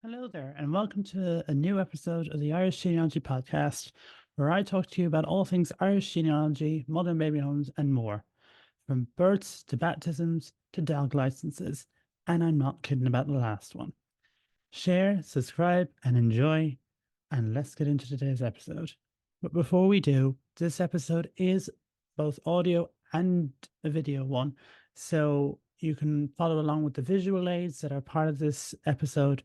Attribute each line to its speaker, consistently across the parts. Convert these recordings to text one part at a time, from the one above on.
Speaker 1: Hello there, and welcome to a new episode of the Irish Genealogy Podcast, where I talk to you about all things Irish genealogy, modern baby homes, and more. From births to baptisms to dog licenses, and I'm not kidding about the last one. Share, subscribe, and enjoy, and let's get into today's episode. But before we do, this episode is both audio and a video one, so you can follow along with the visual aids that are part of this episode,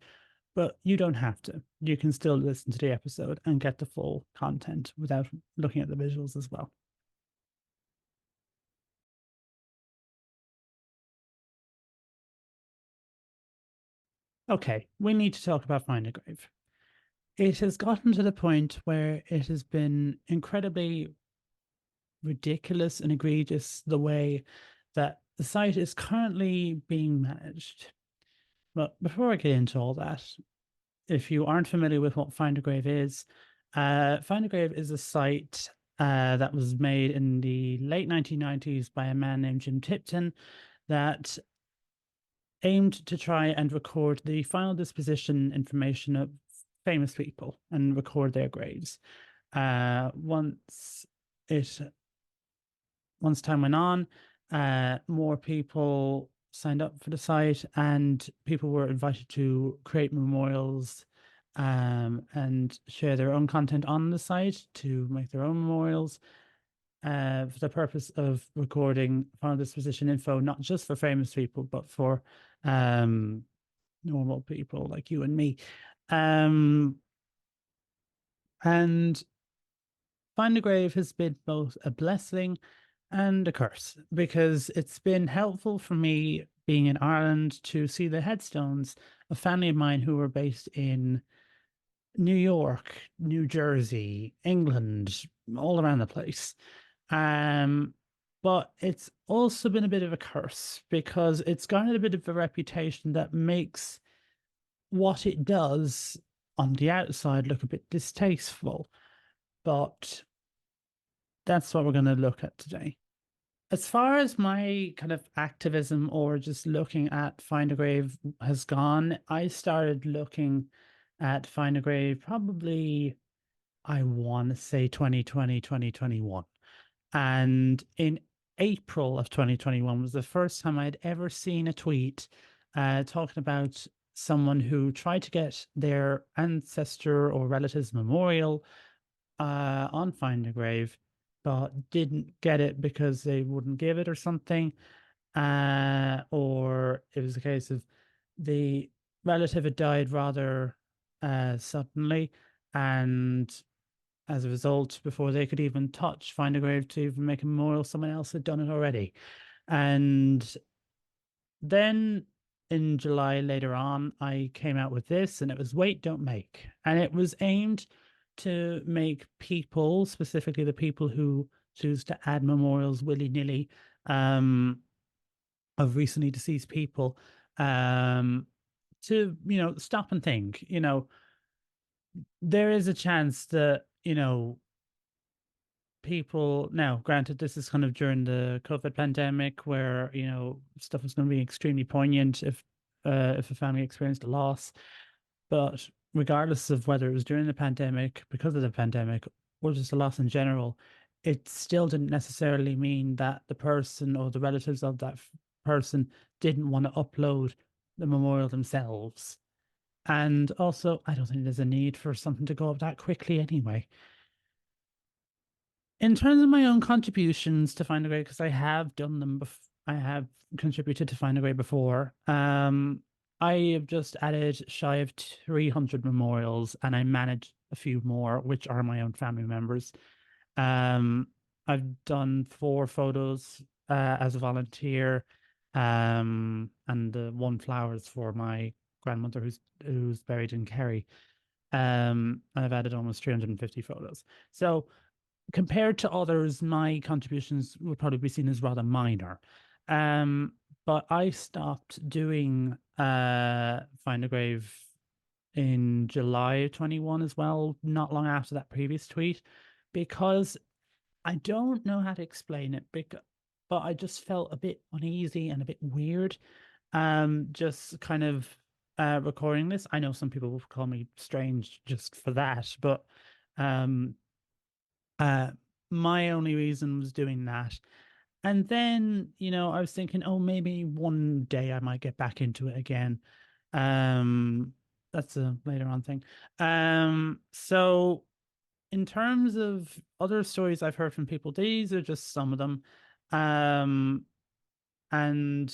Speaker 1: but you don't have to. You can still listen to the episode and get the full content without looking at the visuals as well. Okay, we need to talk about Find a Grave. It has gotten to the point where it has been incredibly ridiculous and egregious the way that the site is currently being managed. But before I get into all that, if you aren't familiar with what Find a Grave is, Find a Grave is a site that was made in the late 1990s by a man named Jim Tipton that aimed to try and record the final disposition information of famous people and record their graves. Once it once time went on, more people signed up for the site, and people were invited to create memorials and share their own content on the site to make their own memorials for the purpose of recording final disposition info, not just for famous people, but for normal people like you and me. And Find a Grave has been both a blessing and a curse because it's been helpful for me being in Ireland to see the headstones of family of mine who were based in New York, New Jersey, England, all around the place. Um, but it's also been a bit of a curse because it's garnered a bit of a reputation that makes what it does on the outside look a bit distasteful. But that's what we're going to look at today. As far as my kind of activism or just looking at Find a Grave has gone, I started looking at Find a Grave probably, I want to say 2020, 2021. And in April of 2021 was the first time I'd ever seen a tweet talking about someone who tried to get their ancestor or relatives memorial on Find a Grave, but didn't get it because they wouldn't give it or something. Or it was a case of the relative had died rather suddenly, and as a result, before they could even touch Find a Grave to even make a memorial, someone else had done it already. And then in July later on, I came out with this, and it was Wait, Don't Make. And it was aimed to make people, specifically the people who choose to add memorials willy-nilly of recently deceased people, to, stop and think, there is a chance that, people now, granted, this is kind of during the COVID pandemic where, stuff is going to be extremely poignant if a family experienced a loss. But regardless of whether it was during the pandemic, because of the pandemic, or just a loss in general, it still didn't necessarily mean that the person or the relatives of that person didn't want to upload the memorial themselves. And also, I don't think there's a need for something to go up that quickly anyway. In terms of my own contributions to Find a Grave, because I have done them I have contributed to Find a Grave before. I have just added shy of 300 memorials, and I manage a few more, which are my own family members. Um, I've done 4 photos as a volunteer, and the one flowers for my grandmother who's buried in Kerry. I've added almost 350 photos. So compared to others, my contributions would probably be seen as rather minor. But I stopped doing Find a Grave in July of 21 as well, not long after that previous tweet, because I don't know how to explain it, but I just felt a bit uneasy and a bit weird. Just kind of recording this. I know some people will call me strange just for that, but um, uh, my only reason was doing that. And then, I was thinking, oh, maybe one day I might get back into it again. Um, that's a later on thing. So in terms of other stories I've heard from people, these are just some of them. Um, and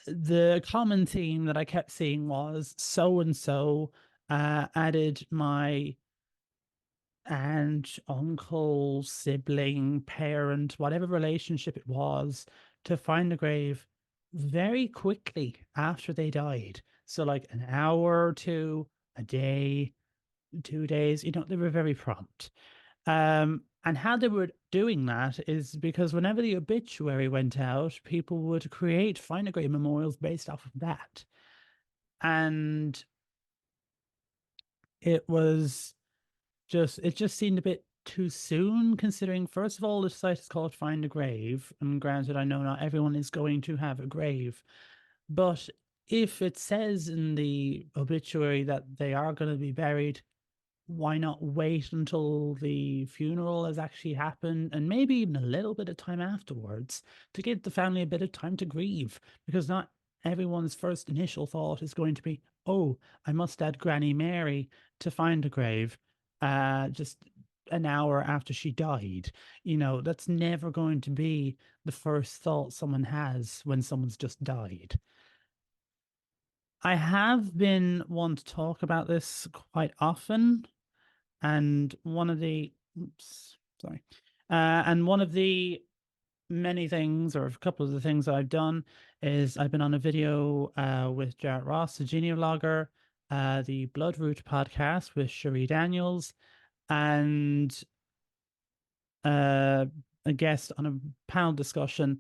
Speaker 1: the common theme that I kept seeing was so and so added my aunt, uncle, sibling, parent, whatever relationship it was, to find the grave very quickly after they died. So, like an hour or two, a day, 2 days, they were very prompt. And how they were doing that is because whenever the obituary went out, people would create Find a Grave memorials based off of that. And it was it just seemed a bit too soon, considering, first of all, the site is called Find a Grave. And granted, I know not everyone is going to have a grave, but if it says in the obituary that they are going to be buried, why not wait until the funeral has actually happened and maybe even a little bit of time afterwards to give the family a bit of time to grieve? Because not everyone's first initial thought is going to be, oh, I must add Granny Mary to Find a Grave just an hour after she died. That's never going to be the first thought someone has when someone's just died. I have been one to talk about this quite often, and one of the oops, sorry. And one of the many things, or a couple of the things I've done, is I've been on a video with Jarrett Ross, a genealogger, the Bloodroot podcast with Cherie Daniels, and uh, a guest on a panel discussion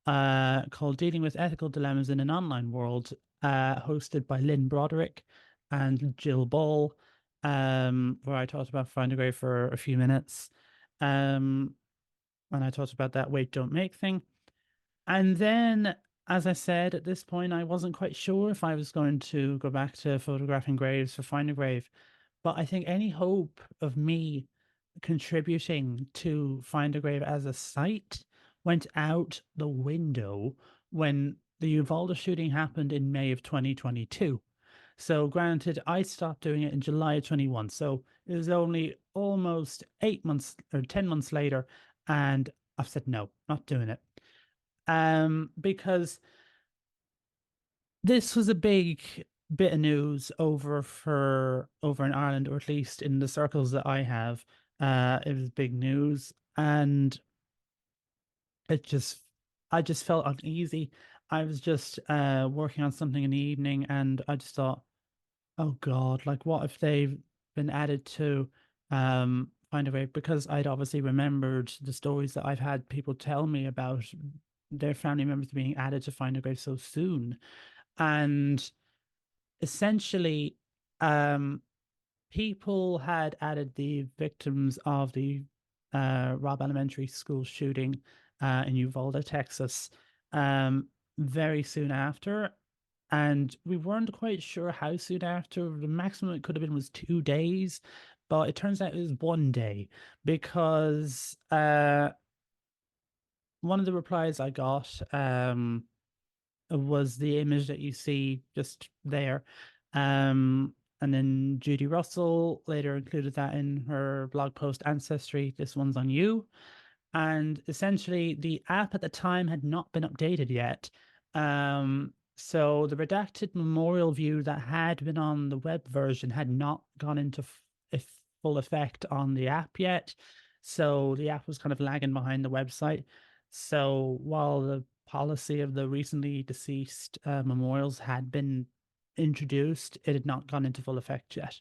Speaker 1: called Dealing with Ethical Dilemmas in an Online World, hosted by Lynn Broderick and Jill Ball, where I talked about Find a Grave for a few minutes. And I talked about that wait, don't make thing. And then, as I said, at this point, I wasn't quite sure if I was going to go back to photographing graves for Find a Grave. But I think any hope of me contributing to Find a Grave as a site went out the window when the Uvalde shooting happened in May of 2022. So, granted, I stopped doing it in July of 21. So it was only almost 8 months or 10 months later. And I've said, no, not doing it. Because this was a big bit of news over in Ireland, or at least in the circles that I have. It was big news, and it just I just felt uneasy. I was just working on something in the evening, and I just thought, oh God, like what if they've been added to Find a Way? Because I'd obviously remembered the stories that I've had people tell me about their family members being added to Find a Grave so soon. And essentially, um, people had added the victims of the Robb Elementary School shooting in Uvalde, Texas, very soon after. And we weren't quite sure how soon after. The maximum it could have been was 2 days, but it turns out it was one day because one of the replies I got was the image that you see just there. And then Judy Russell later included that in her blog post Ancestry, This One's on You. And essentially, the app at the time had not been updated yet. So the redacted memorial view that had been on the web version had not gone into full effect on the app yet. So the app was kind of lagging behind the website. So while the policy of the recently deceased memorials had been introduced, it had not gone into full effect yet.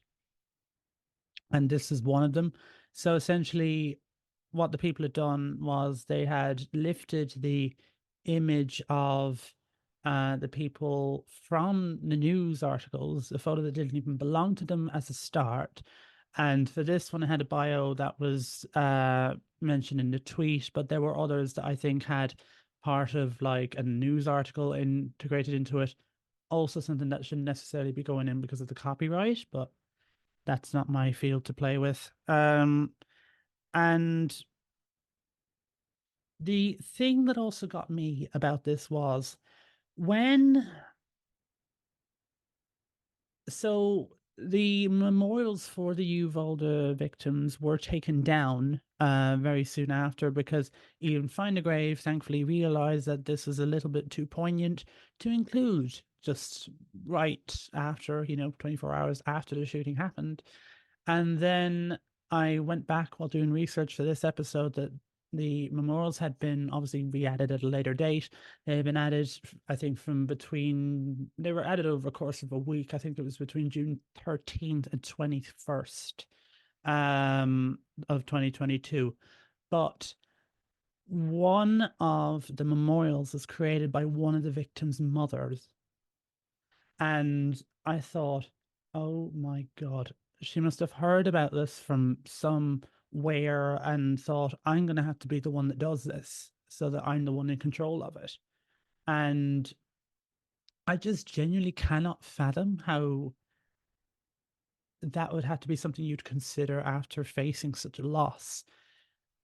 Speaker 1: And this is one of them. So essentially, what the people had done was they had lifted the image of the people from the news articles, a photo that didn't even belong to them as a start. And for this one, I had a bio that was mentioned in the tweet, but there were others that I think had part of like a news article integrated into it. also something that shouldn't necessarily be going in because of the copyright, but that's not my field to play with. And the thing that also got me about this was when so the memorials for the Uvalde victims were taken down very soon after because even Find a Grave thankfully realized that this was a little bit too poignant to include just right after, 24 hours after the shooting happened. And then I went back while doing research for this episode that the memorials had been obviously re-added at a later date. They had been added, I think, they were added over a course of a week. I think it was between June 13th and 21st of 2022. But one of the memorials was created by one of the victims' mothers. And I thought, oh my God, she must have heard about this from somewhere and thought, I'm going to have to be the one that does this so that I'm the one in control of it. And I just genuinely cannot fathom how that would have to be something you'd consider after facing such a loss.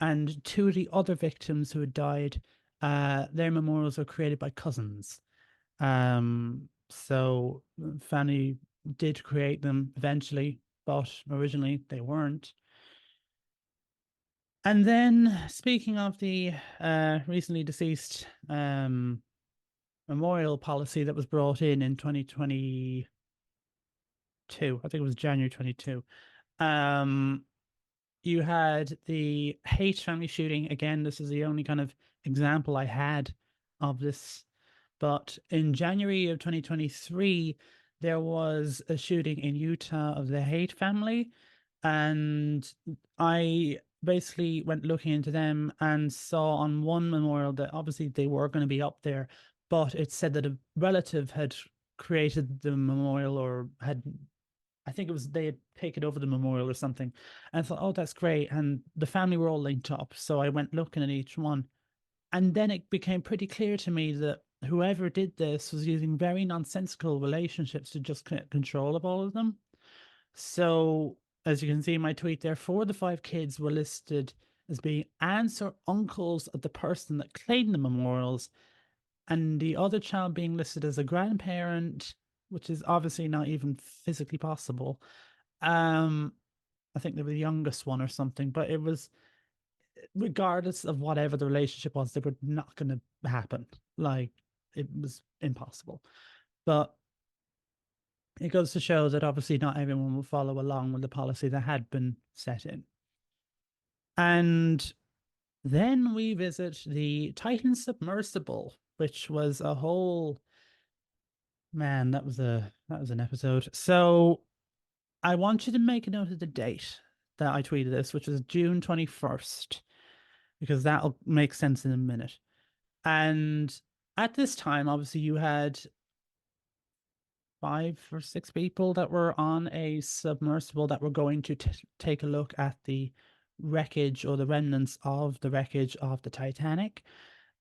Speaker 1: And two of the other victims who had died, their memorials were created by cousins. So Fanny did create them eventually, but originally they weren't. And then, speaking of the recently deceased memorial policy that was brought in 2022, I think it was January 22. You had the Haight family shooting. Again, this is the only kind of example I had of this. But in January of 2023, there was a shooting in Utah of the Haight family. And I basically went looking into them and saw on one memorial that obviously they were going to be up there, but it said that a relative had created the memorial or had, I think it was they had taken over the memorial or something. And I thought, oh, that's great. And the family were all linked up. So I went looking at each one. And then it became pretty clear to me that whoever did this was using very nonsensical relationships to just get control of all of them. So, as you can see in my tweet there, 4 of the 5 kids were listed as being aunts or uncles of the person that claimed the memorials, and the other child being listed as a grandparent, which is obviously not even physically possible. Um, I think they were the youngest one or something, but it was regardless of whatever the relationship was, they were not going to happen. Like it was impossible. But it goes to show that obviously not everyone will follow along with the policy that had been set in. And then we visit the Titan submersible, which was a whole man, that was an episode. So I want you to make a note of the date that I tweeted this, which was June 21st, because that'll make sense in a minute. And at this time, obviously, you had 5 or 6 people that were on a submersible that were going to take a look at the wreckage or the remnants of the wreckage of the Titanic.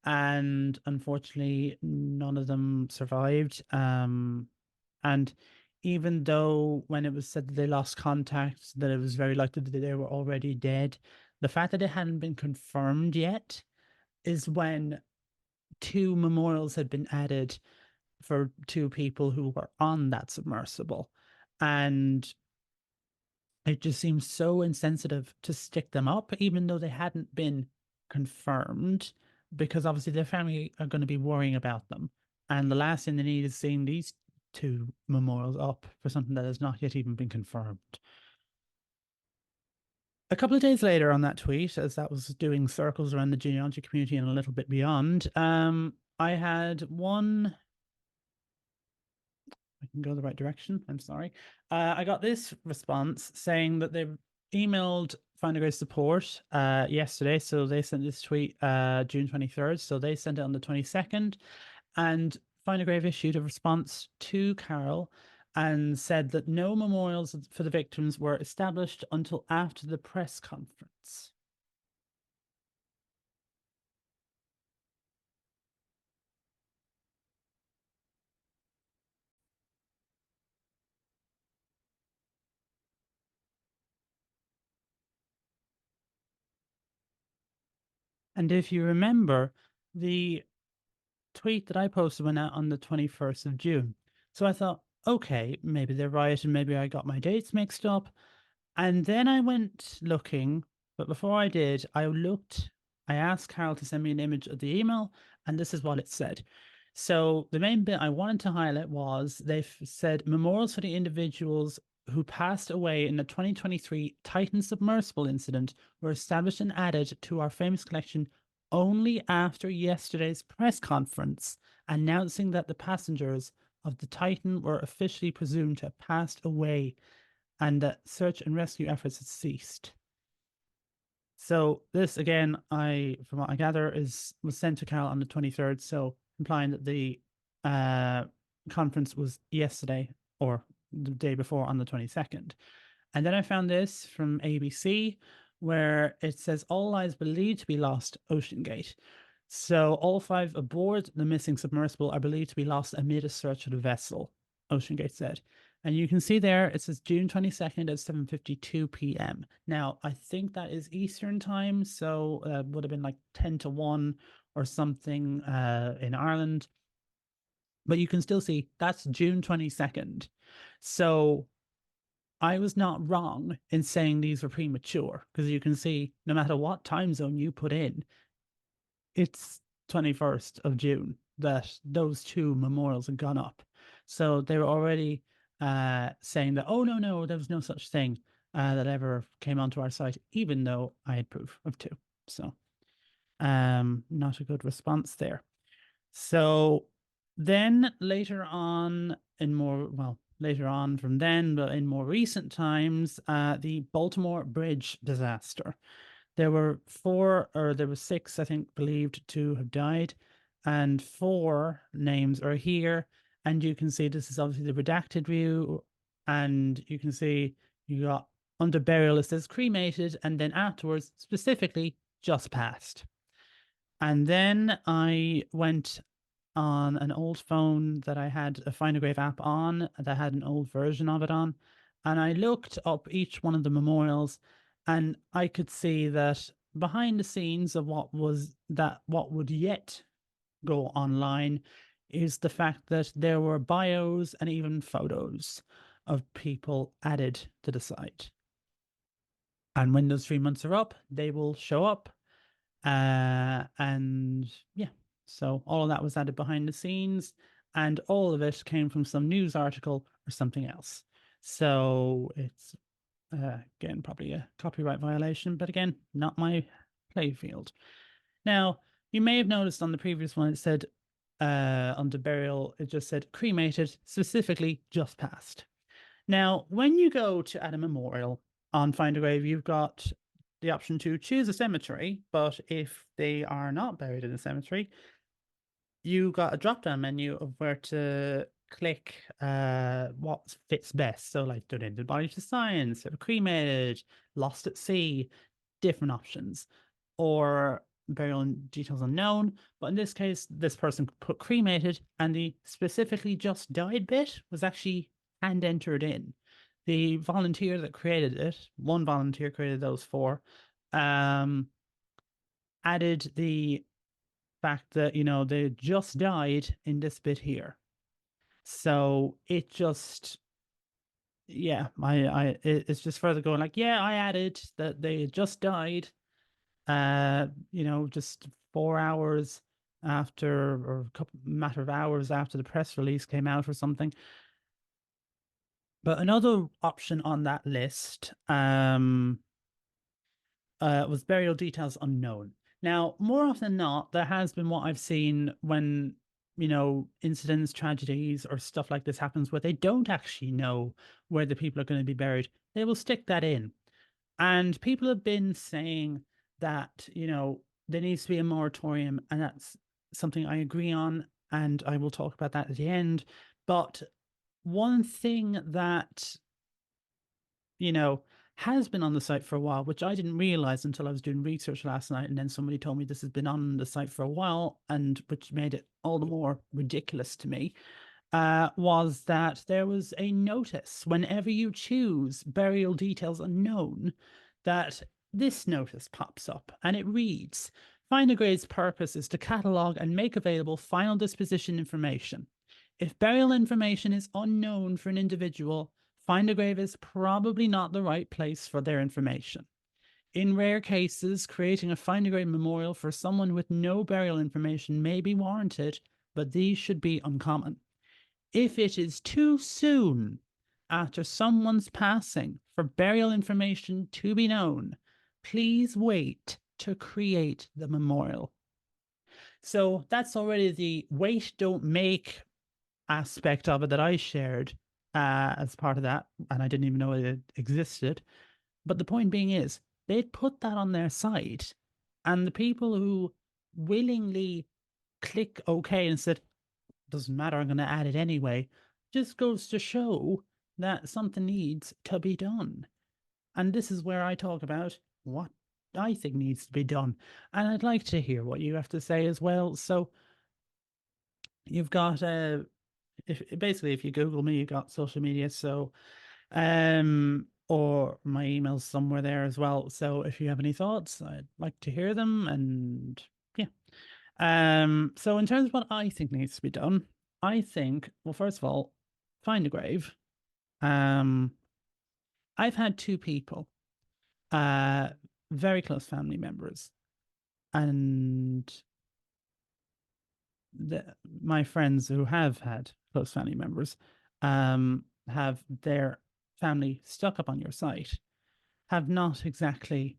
Speaker 1: And unfortunately, none of them survived. And even though when it was said that they lost contact, that it was very likely that they were already dead, the fact that it hadn't been confirmed yet is when 2 memorials had been added for 2 people who were on that submersible. And it just seems so insensitive to stick them up, even though they hadn't been confirmed, because obviously their family are going to be worrying about them. And the last thing they need is seeing these 2 memorials up for something that has not yet even been confirmed. A couple of days later on that tweet, as that was doing circles around the genealogy community and a little bit beyond, I had one. I can go the right direction. I'm sorry. I got this response saying that they emailed Find a Grave support yesterday. So they sent this tweet June 23rd. So they sent it on the 22nd. And Find a Grave issued a response to Carol and said that no memorials for the victims were established until after the press conference. And if you remember, the tweet that I posted went out on the 21st of June. So I thought, okay, maybe they're right, and maybe I got my dates mixed up. And then I went looking, but before I did, I asked Carol to send me an image of the email, and this is what it said. So the main bit I wanted to highlight was they've said memorials for the individuals who passed away in the 2023 Titan submersible incident were established and added to our famous collection only after yesterday's press conference announcing that the passengers of the Titan were officially presumed to have passed away and that search and rescue efforts had ceased. So this again, from what I gather, was sent to Carol on the 23rd, so implying that the conference was yesterday or the day before on the 22nd. And then I found this from ABC where it says all lives believed to be lost OceanGate. So all 5 aboard the missing submersible are believed to be lost amid a search of the vessel, OceanGate said. And you can see there, it says June 22nd at 7:52 p.m. Now, I think that is Eastern time, so it would have been like 10 to 1 or something in Ireland. But you can still see that's June 22nd. So I was not wrong in saying these were premature, because you can see no matter what time zone you put in, it's 21st of June that those 2 memorials had gone up. So they were already saying that, oh, no, there was no such thing that ever came onto our site, even though I had proof of 2. So not a good response there. So then later on from then, but in more recent times, the Baltimore Bridge disaster. There were 6, I think, believed to have died, and 4 names are here. And you can see this is obviously the redacted view, and you can see you got under burial, it says cremated, and then afterwards, specifically, just passed. And then I went on an old phone that I had a Find a Grave app on that had an old version of it on. And I looked up each one of the memorials, and I could see that behind the scenes of what would yet go online is the fact that there were bios and even photos of people added to the site. And when those 3 months are up, they will show up. And yeah, so all of that was added behind the scenes, and all of it came from some news article or something else. So it's again probably a copyright violation, but again, not my playfield. Now, you may have noticed on the previous one it said under burial, it just said cremated, specifically just passed. Now, when you go to add a memorial on Find a Grave, you've got the option to choose a cemetery, but if they are not buried in a cemetery, you got a drop-down menu of where to click what fits best. So like donated body to science, or cremated, lost at sea, different options, or burial details unknown. But in this case, this person put cremated, and the specifically just died bit was actually hand entered in. The volunteer that created it, one volunteer created those 4, added the fact that, they just died in this bit here. So it just, yeah, it's just further going like, yeah, I added that they just died, just 4 hours after, or a matter of hours after the press release came out or something. But another option on that list was burial details unknown. Now, more often than not, there has been what I've seen when, incidents, tragedies, or stuff like this happens where they don't actually know where the people are going to be buried. They will stick that in. And people have been saying that, there needs to be a moratorium, and that's something I agree on, and I will talk about that at the end. But one thing that, has been on the site for a while, which I didn't realize until I was doing research last night, and then somebody told me this has been on the site for a while, and which made it all the more ridiculous to me, was that there was a notice whenever you choose burial details unknown, that this notice pops up, and it reads, Find a Grave's purpose is to catalogue and make available final disposition information. If burial information is unknown for an individual, Find a Grave is probably not the right place for their information. In rare cases, creating a Find a Grave memorial for someone with no burial information may be warranted, but these should be uncommon. If it is too soon after someone's passing for burial information to be known, please wait to create the memorial. So that's already the wait, don't make aspect of it that I shared as part of that, and I didn't even know it existed. But the point being is, they'd put that on their site, and the people who willingly click OK and said, doesn't matter, I'm going to add it anyway, just goes to show that something needs to be done. And this is where I talk about what I think needs to be done. And I'd like to hear what you have to say as well. So you've got if you Google me, you've got social media. So or my email's somewhere there as well. So if you have any thoughts, I'd like to hear them. And yeah. So in terms of what I think needs to be done, I think, well, first of all, find a grave. I've had two people, very close family members, and my friends who have had close family members, have their family stuck up on your site, have not exactly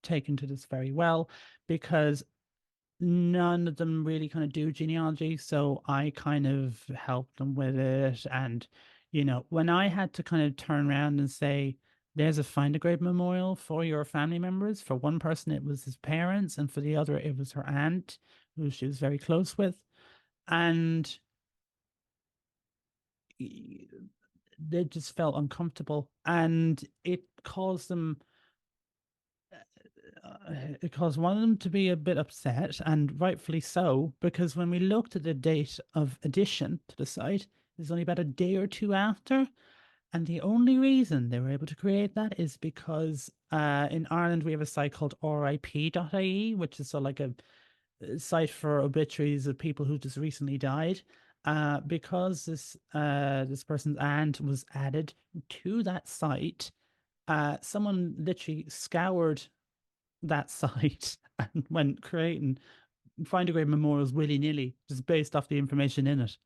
Speaker 1: taken to this very well, because none of them really kind of do genealogy. So I kind of helped them with it. And, when I had to kind of turn around and say, there's a Find a Grave memorial for your family members. For one person, it was his parents, and for the other, it was her aunt, who she was very close with. And they just felt uncomfortable, and it caused them it caused one of them to be a bit upset, and rightfully so, because when we looked at the date of addition to the site, it's only about a day or two after. And the only reason they were able to create that is because in Ireland we have a site called RIP.ie, which is like a site for obituaries of people who just recently died. Because this person's aunt was added to that site, someone literally scoured that site and went creating Find a Grave memorials willy-nilly, just based off the information in it.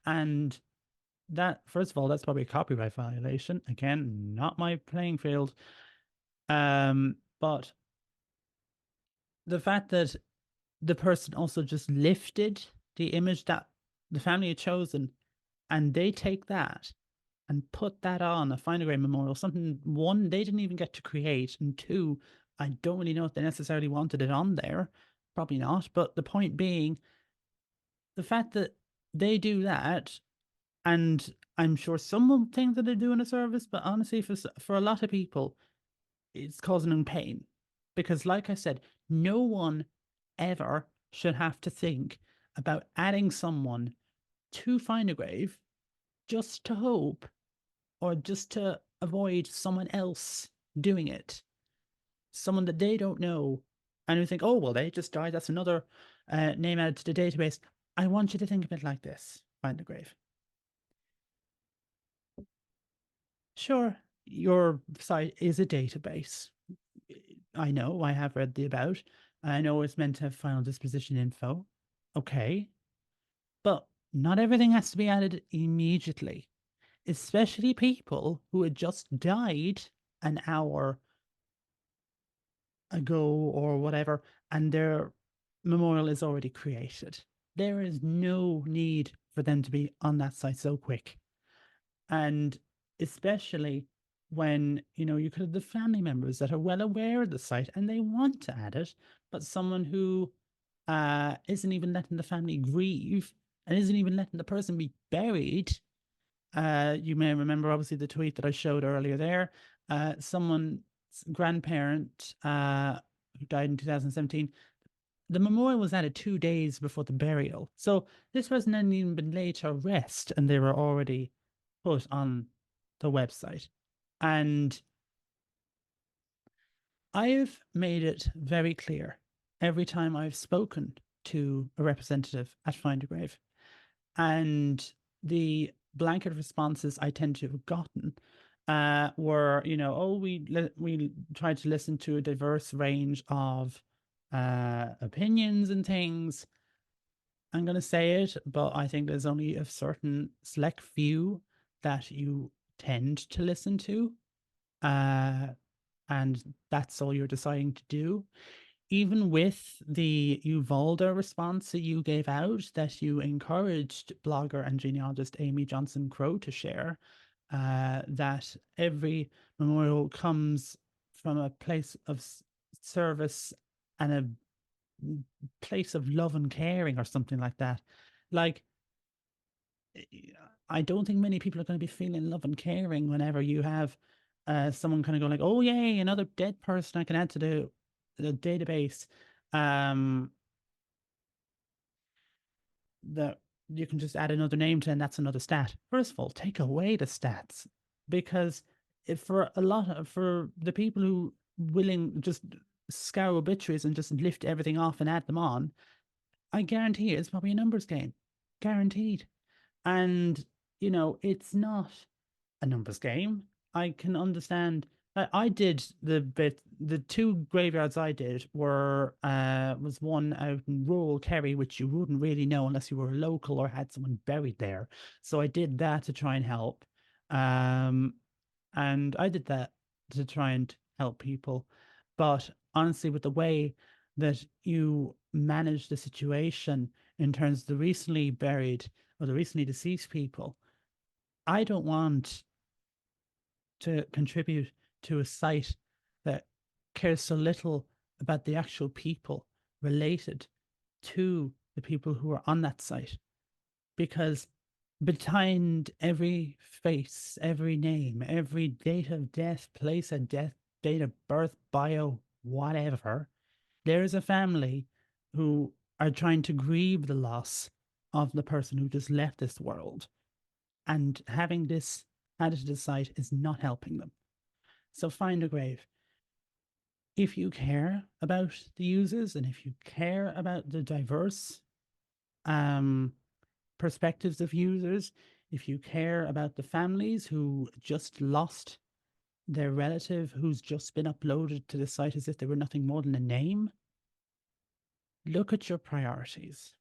Speaker 1: And that, first of all, that's probably a copyright violation. Again, not my playing field. But the fact that the person also just lifted the image that the family had chosen, and they take that and put that on a Find a Grave memorial, something, one, they didn't even get to create, and two, I don't really know if they necessarily wanted it on there. Probably not. But the point being, the fact that they do that, and I'm sure some will think that they're doing a service, but honestly, for a lot of people, it's causing them pain. Because, like I said, no one ever should have to think about adding someone to Find a Grave just to hope, or just to avoid someone else doing it. Someone that they don't know, and who think, oh, well, they just died. That's another name added to the database. I want you to think of it like this: Find a Grave. Sure, your site is a database. I know, I have read the about. I know it's meant to have final disposition info. Okay. But not everything has to be added immediately, especially people who had just died an hour ago or whatever, and their memorial is already created. There is no need for them to be on that site so quick. And especially when, you could have the family members that are well aware of the site and they want to add it, but someone who isn't even letting the family grieve and isn't even letting the person be buried. You may remember, obviously, the tweet that I showed earlier there. Someone's grandparent who died in 2017, the memorial was added 2 days before the burial. So this person hadn't even been laid to rest, and they were already put on the website. And I've made it very clear every time I've spoken to a representative at Find a Grave, and the blanket responses I tend to have gotten were, oh, we tried to listen to a diverse range of opinions and things. I'm going to say it, but I think there's only a certain select few that you tend to listen to, uh, and that's all you're deciding to do. Even with the Uvalda response that you gave out, that you encouraged blogger and genealogist Amy Johnson Crow to share, that every memorial comes from a place of service and a place of love and caring or something like that. Like, I don't think many people are going to be feeling love and caring whenever you have someone kind of go like, "Oh yay, another dead person I can add to the database." Um, that you can just add another name to, and that's another stat. First of all, take away the stats, because if for the people who willing just scour obituaries and just lift everything off and add them on, I guarantee it's probably a numbers game, guaranteed. And it's not a numbers game. I can understand. I did the two graveyards I did were was one out in rural Kerry, which you wouldn't really know unless you were a local or had someone buried there. So I did that to try and help. Um, and I did that to try and help people. But honestly, with the way that you manage the situation in terms of the recently buried or the recently deceased people, I don't want to contribute to a site that cares so little about the actual people related to the people who are on that site. Because behind every face, every name, every date of death, place of death, date of birth, bio, whatever, there is a family who are trying to grieve the loss of the person who just left this world. And having this added to the site is not helping them. So find a grave. If you care about the users and if you care about the diverse um, perspectives of users, if you care about the families who just lost their relative who's just been uploaded to the site as if they were nothing more than a name, look at your priorities.